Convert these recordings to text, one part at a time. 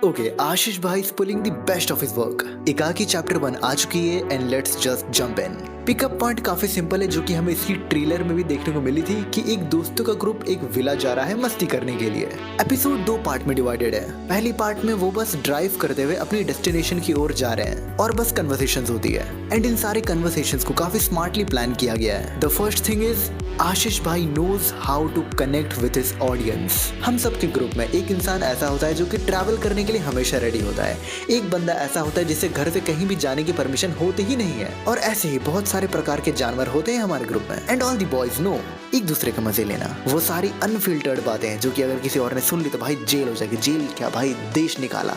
Okay, आशीष भाई is pulling the best of his work. एकाकी chapter 1 आ चुकी है and let's just jump in. Pickup point काफी simple है, जो कि हमें इसकी ट्रेलर में भी देखने को मिली थी कि एक दोस्तों का ग्रुप एक विला जा रहा है मस्ती करने के लिए। एपिसोड 2 पार्ट में डिवाइडेड है। पहली पार्ट में वो बस ड्राइव करते हुए अपनी डेस्टिनेशन की ओर जा रहे हैं और बस कन्वर्सेशंस होती है एंड इन सारे कन्वर्सेशंस को काफी स्मार्टली प्लान किया गया है। The first thing is Ashish bhai knows how to connect with his audience. हम सबके ग्रुप में एक इंसान ऐसा होता है जो कि ट्रैवल करने के लिए हमेशा रेडी होता है। एक बंदा ऐसा होता है जिसे घर से कहीं भी जाने की परमिशन होती ही नहीं है, और ऐसे ही बहुत सारे प्रकार के जानवर होते हैं हमारे ग्रुप में। And all the boys know एक दूसरे का मजे लेना। वो सारी अनफिल्टर्ड बातें हैं जो कि अगर किसी और ने सुन ली तो भाई जेल हो जाएगी। जेल क्या भाई, देश निकाला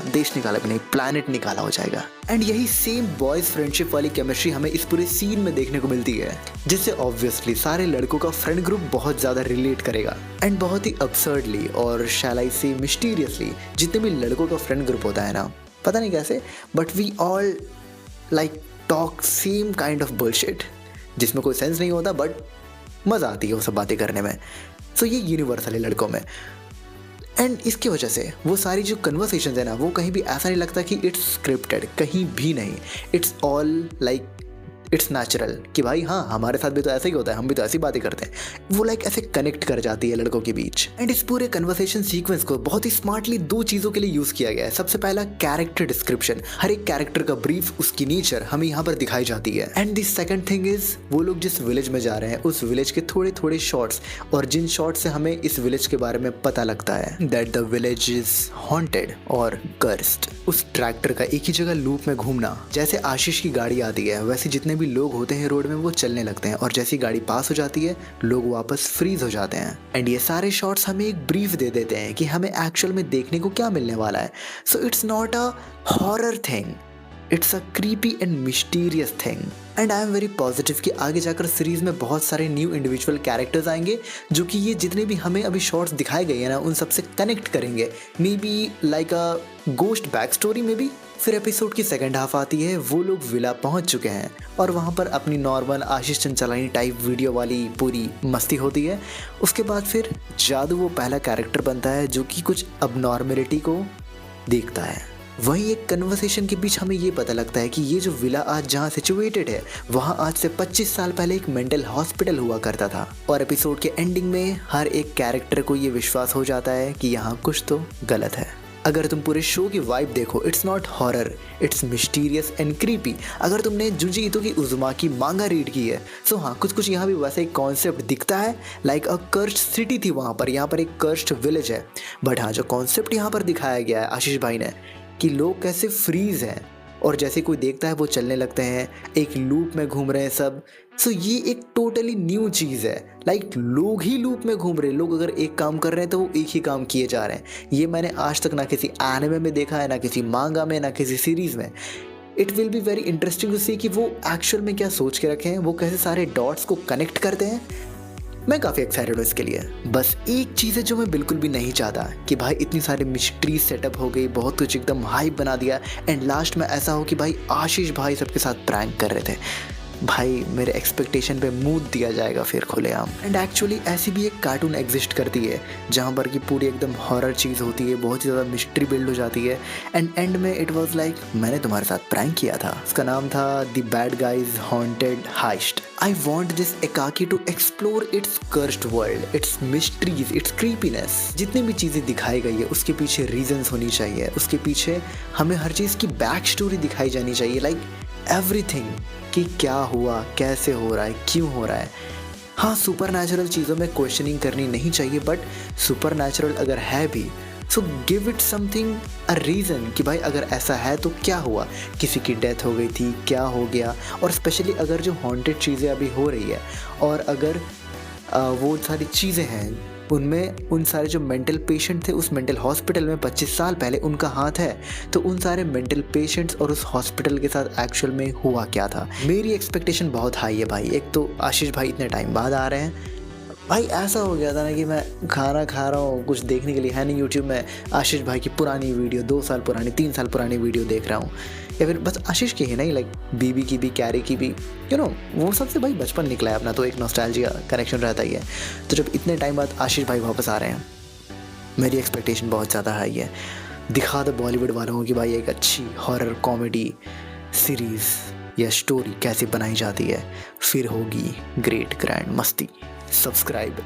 भी नहीं, प्लैनेट निकाला हो जाएगा। एंड यही सेम बॉयज फ्रेंडशिप वाली केमिस्ट्री हमें इस पूरे सीन में देखने को मिलती है, जिससे ऑब्वियसली सारे लड़कों का फ्रेंड ग्रुप बहुत ज्यादा रिलेट करेगा। एंड बहुत ही अब्सर्डली और शैल आई से मिस्टीरियसली जितने भी लड़कों का फ्रेंड ग्रुप होता है ना, पता नहीं कैसे, but we all like talk same kind of bullshit, जिसमें कोई सेंस नहीं होता बट मज़ा आती है वो सब बातें करने में। सो ये यूनिवर्सल है लड़कों में। एंड इसकी वजह से वो सारी जो कन्वर्सेशंस है ना, वो कहीं भी ऐसा नहीं लगता कि इट्स स्क्रिप्टेड, कहीं भी नहीं। It's all like it's natural कि भाई हाँ, हमारे साथ भी तो ऐसा ही होता है, हम भी तो ऐसी बातें करते हैं। वो लाइक ऐसे कनेक्ट कर जाती है लड़कों के बीच। एंड इस पूरे कन्वर्सेशन सीक्वेंस को बहुत ही स्मार्टली 2 चीज़ों के लिए यूज़ किया गया है। सबसे पहला कैरेक्टर डिस्क्रिप्शन, हर एक कैरेक्टर का ब्रीफ, उसकी नेचर हमें यहाँ पर दिखाई जाती है। And the second thing is वो लोग जिस विलेज में जा रहे हैं उस विलेज के थोड़े थोड़े शॉट्स, और जिन शॉट्स से हमें इस विलेज के बारे में पता लगता है that the village is haunted और कर्स्ड। उस ट्रैक्टर का एक ही जगह लूप में घूमना, जैसे आशीष की गाड़ी आती है वैसे जितने भी लोग होते हैं रोड में वो चलने लगते हैं, और जैसी गाड़ी पास हो जाती है लोग वापस फ्रीज हो जाते हैं। एंड ये सारे शॉट्स हमें एक ब्रीफ दे देते हैं कि हमें एक्चुअल में देखने को क्या मिलने वाला है। So it's not a horror thing, it's a creepy and mysterious thing. And I am very positive कि आगे जाकर सीरीज में बहुत सारे न्यू इंडिविजुअल कैरेक्टर्स आएंगे जो कि ये जितने भी हमें अभी शॉर्ट्स दिखाए गए हैं ना, उन सबसे कनेक्ट करेंगे। May be like a ghost back story में भी। फिर एपिसोड की सेकंड हाफ आती है, वो लोग विला पहुंच चुके हैं और वहाँ पर अपनी नॉर्मल आशीष चंचलानी टाइप वीडियो वाली पूरी मस्ती होती है। उसके बाद फिर जादू वो पहला कैरेक्टर बनता है जो कि कुछ अबनॉर्मलिटी को देखता है। वहीं एक कन्वर्सेशन के बीच हमें ये पता लगता है कि ये जो विला आज जहाँ सिचुएटेड है वहाँ आज से 25 साल पहले एक मेंटल हॉस्पिटल हुआ करता था। और एपिसोड के एंडिंग में हर एक कैरेक्टर को ये विश्वास हो जाता है कि यहाँ कुछ तो गलत है। अगर तुम पूरे शो की वाइब देखो, it's not horror, it's mysterious and creepy. अगर तुमने जुंजी ईतो की उज़ुमाकी मांगा रीड की है, सो हाँ, कुछ यहाँ भी वैसा एक कॉन्सेप्ट दिखता है। लाइक अ कर्स्ड सिटी थी वहाँ पर, यहाँ पर एक कर्स्ड विलेज है। बट हाँ, जो कॉन्सेप्ट यहाँ पर दिखाया गया है आशीष भाई ने कि लोग कैसे फ्रीज हैं और जैसे कोई देखता है वो चलने लगते हैं, एक लूप में घूम रहे हैं सब। सो ये एक टोटली न्यू चीज़ है। लाइक लोग ही लूप में घूम रहे हैं। लोग अगर एक काम कर रहे हैं तो वो एक ही काम किए जा रहे हैं। ये मैंने आज तक ना किसी एनिमे में देखा है, ना किसी मांगा में, ना किसी सीरीज़ में। It will be very interesting to see कि वो एक्चुअल में क्या सोच के रखे हैं, वो कैसे सारे डॉट्स को कनेक्ट करते हैं। मैं काफ़ी एक्साइटेड हूँ इसके लिए। बस एक चीज़ है जो मैं बिल्कुल भी नहीं चाहता कि भाई इतनी सारी मिस्ट्री सेटअप हो गई, बहुत कुछ एकदम हाइप बना दिया एंड लास्ट में ऐसा हो कि भाई आशीष भाई सबके साथ प्रैंक कर रहे थे। भाई मेरे एक्सपेक्टेशन पे मूड दिया जाएगा फिर खुलेआम। एंड एक्चुअली ऐसी भी एक कार्टून एग्जिस्ट करती है जहाँ पर कि पूरी एकदम हॉरर चीज़ होती है, बहुत ही ज़्यादा मिस्ट्री बिल्ड हो जाती है एंड एंड में इट वाज लाइक मैंने तुम्हारे साथ प्रैंक किया था। उसका नाम था the bad guys haunted heist. I want this एकाकी to explore its cursed world, its mysteries, its creepiness. जितनी भी चीज़ें दिखाई गई है उसके पीछे रीजंस होनी चाहिए, उसके पीछे हमें हर चीज़ की बैक स्टोरी दिखाई जानी चाहिए। लाइक एवरीथिंग कि क्या हुआ, कैसे हो रहा है, क्यों हो रहा है। हाँ, सुपर नेचुरल चीज़ों में क्वेश्चनिंग करनी नहीं चाहिए, बट सुपर नेचुरल अगर है भी so give it something a reason कि भाई अगर ऐसा है तो क्या हुआ, किसी की डेथ हो गई थी, क्या हो गया। और स्पेशली अगर जो हॉन्टेड चीज़ें अभी हो रही है और अगर वो सारी चीज़ें हैं उनमें उन सारे जो मेंटल पेशेंट थे उस मेंटल हॉस्पिटल में 25 साल पहले उनका हाथ है, तो उन सारे मेंटल पेशेंट्स और उस हॉस्पिटल के साथ एक्चुअल में हुआ क्या था। मेरी एक्सपेक्टेशन बहुत हाई है भाई। एक तो आशीष भाई इतने टाइम बाद आ रहे हैं। भाई ऐसा हो गया था ना कि मैं खाना खा रहा हूँ, कुछ देखने के लिए है नहीं यूट्यूब में, आशीष भाई की पुरानी वीडियो 2 साल पुरानी 3 साल पुरानी वीडियो देख रहा हूँ, या फिर बस आशीष की ही नहीं, लाइक बीबी की भी, कैरी की भी, वो सबसे भाई बचपन निकला है अपना, तो एक नॉस्टैल्जिया कनेक्शन रहता ही है। तो जब इतने टाइम बाद आशीष भाई वापस आ रहे हैं, मेरी एक्सपेक्टेशन बहुत ज़्यादा हाई है। दिखा दो बॉलीवुड वालों को कि भाई एक अच्छी हॉरर कॉमेडी सीरीज़ या स्टोरी कैसे बनाई जाती है, फिर होगी ग्रेट ग्रैंड मस्ती। सब्सक्राइब